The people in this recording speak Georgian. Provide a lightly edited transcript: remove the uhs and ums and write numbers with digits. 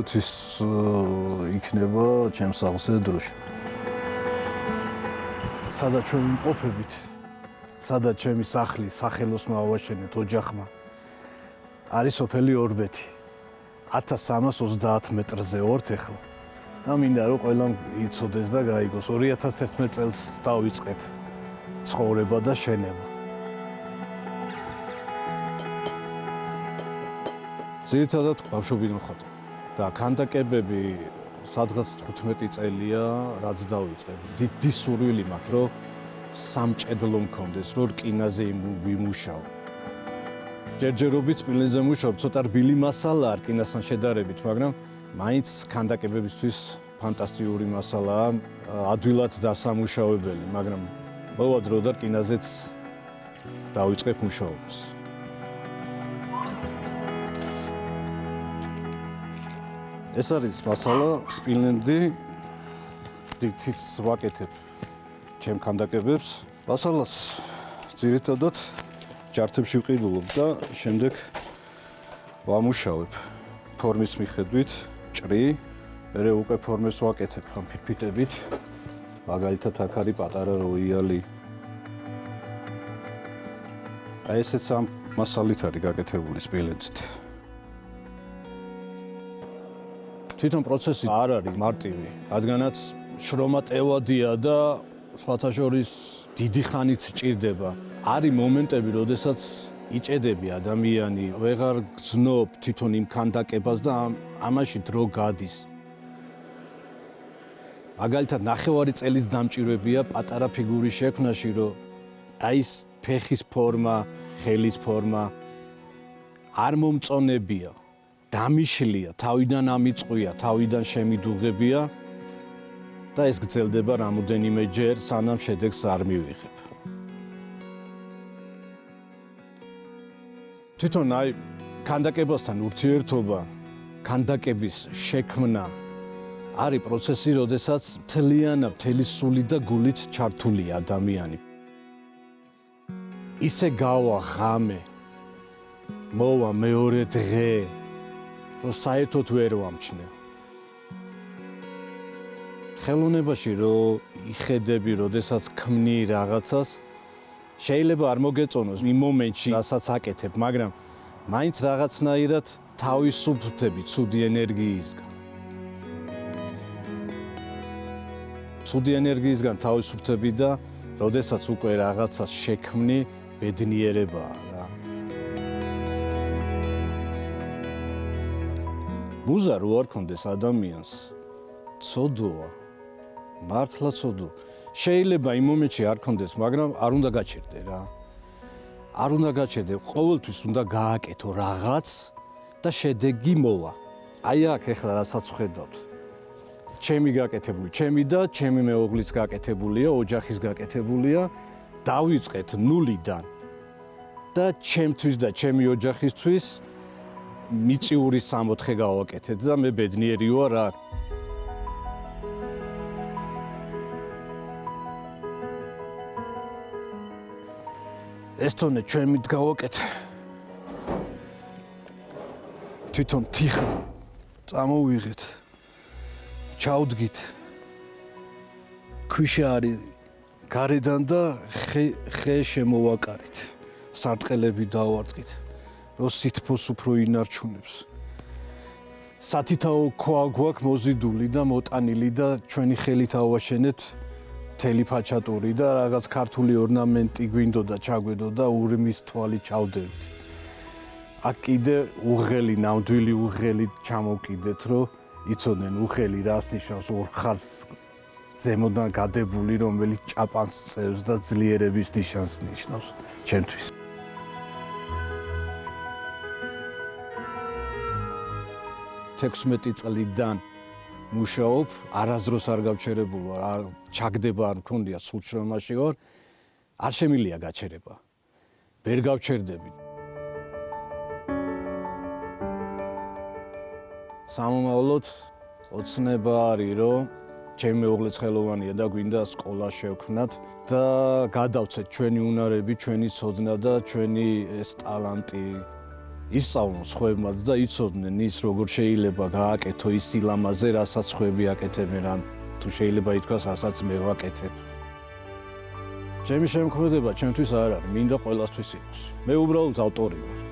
ყოველთვის იქნება ჩემს სახლზე დროში. სადაც ჩვენ ვიმყოფებით, სადაც ჩემი სახლი სახელოსნო ავაშენეთ ოჯახმა, არის სოფელი ორბეთი. 1330 მეტრზე ვართ ახლა. და მინდა რომ ყველამ იცოდეს და გაიგოს 2011 წელს დავიწყეთ ცხოვრება და შენება. ძირითადად ბავშვობიდან ვხატავ და ქანდაკებები სადღაც 15 წელია რაც დავიწყე. დიდი სურვილი მაქვს რომ სამჭედლო მქონდეს, რომ რკინაზე ვიმუშაო. ჯერჯერობით სპილენძზე მუშაობ, ცოტა რბილი მასალაა რკინასთან შედარებით, მაგრამ მაინც ქანდაკებებისთვის ფანტასტიკური მასალაა, ადვილად დასამუშავებელი, მაგრამ მოვა დრო და რკინაზეც დავიწყებ მუშაობას. ეს არის მასალა სპილენდი, რითიც ვაკეთებ ჩემ ქანდაკებებს. მასალას ძირითადად ჯართებში ვყიდულობ და შემდეგ ვამუშავებ ფორმის მიხედვით, ჭრი, მერე უკვე ფორმებს ვაკეთებ ხან ფირფიტებით. მაგალითად აქ არის პატარა როიალი. აი ესეც ამ მასალით არის გაკეთებული სპილენძით. თვითონ პროცესი არ არის მარტივი, რადგანაც შრომა ტევადია და სხვათა შორის დიდი ხანით ჭირდება. არის მომენტები, როდესაც იჭედები ადამიანი, ვეღარ გძნობ თვითონ იმ ქანდაკებას და ამაში დრო გადის. მაგალითად, ნახევარი წელიც დამჭირვებია პატარა ფიგურის შექმნაში, რომ აი ეს ფეხის ფორმა, ხელის ფორმა არ მომწონებია. დამიშლია, თავიდან ამიწყვია, თავიდან შემიდუღებია და ეს გრძელდება რამოდენიმე ჯერ, სანამ შედეგს არ მივიღებ. თვითონ აი ქანდაკებასთან ურთიერთობა, ქანდაკების შექმნა არის პროცესი, როდესაც მთელი სული და გულით ჩართულია ადამიანი. ისე გავა ღამე, მოვა მეორე დღე, რომ საერთოდ ვერ ვამჩნევ. ხელოვნებაში რომ იხედები, როდესაც ქმნი რაღაცას, შეიძლება არ მოგეწონოს იმ მომენტში, რასაც აკეთებ, მაგრამ მაინც რაღაცნაირად თავისუფლდები ცუდი ენერგიისგან. ცუდი ენერგიისგან თავისუფლდები და როდესაც უკვე რაღაცას შექმნი, ბედნიერებაა რა. მუზა რო არ ქონდეს ადამიანს, ცოდოა, მართლა ცოდოა. შეიძლება იმ მომენტში არ ქონდეს, მაგრამ არ უნდა გაჩერდე რა. არ უნდა გაჩერდე, ყოველთვის უნდა გააკეთო რაღაც და შედეგი მოვა. აი აქ ეხლა რასაც ვხედავთ. ჩემი გაკეთებული, ჩემი და ჩემი მეუღლის გაკეთებულია, ოჯახის გაკეთებულია, დავიწყეთ ნულიდან და ჩემთვის და ჩემი ოჯახისთვის მიწიური 64 გავაკეთეთ და მე ბედნიერი ვარ რა. ეს თონე ჩვენით გავაკეთე. თვითონ თიხა წამოვიღეთ. ჩავდგით. ქვიშა არის გარედან და ხე შემოვაკარით. სარტყელები დავარდგით. რომ სითბოს უფრო ინარჩუნებს. სათითაო ქვა გვაქვს მოზიდული და მოტანილი და ჩვენი ხელით ავაშენეთ მთელი ფაჩატური და რაღაც ქართული ორნამენტი გვინდოდა ჩაგვედოდა ურმის თვალი ჩავდებით. აქ კიდე უღელი, ნამდვილი უღელი ჩამოვკიდეთ, რომ იცოდნენ უღელი რას ნიშნავს, ორ ხარს ზემოდან გადებული, რომელიც ჭაპანს წევს და ძლიერების ნიშანს ნიშნავს ჩემთვის. 16 წლიდან მუშაობ, არასდროს არ გავჩერებულ ვარ, არ ჩაგდება არ მქონდია სულ შრომაში ვარ, არ შემილია გაჩერება. ვერ გავჩერდები. სამომავლოდ ოცნება არის, რომ ჩემი მეუღლეც ხელოვანია და გვინდა სკოლა შევქმნათ და გადავცეთ ჩვენი უნარები, ჩვენი ცოდნა და ჩვენი ეს ტალანტი ისწავლონ სხვებმაც და იცოდნენ ის როგორ შეიძლება გააკეთო ის დილამაზე, რასაც სხვები აკეთებენ, ან თუ შეიძლება ითქვას, რასაც მე ვაკეთებ. ჩემი შემოქმედება ჩემთვის არ არის, მინდა ყველასთვის იყოს. მე უბრალოდ ავტორი ვარ.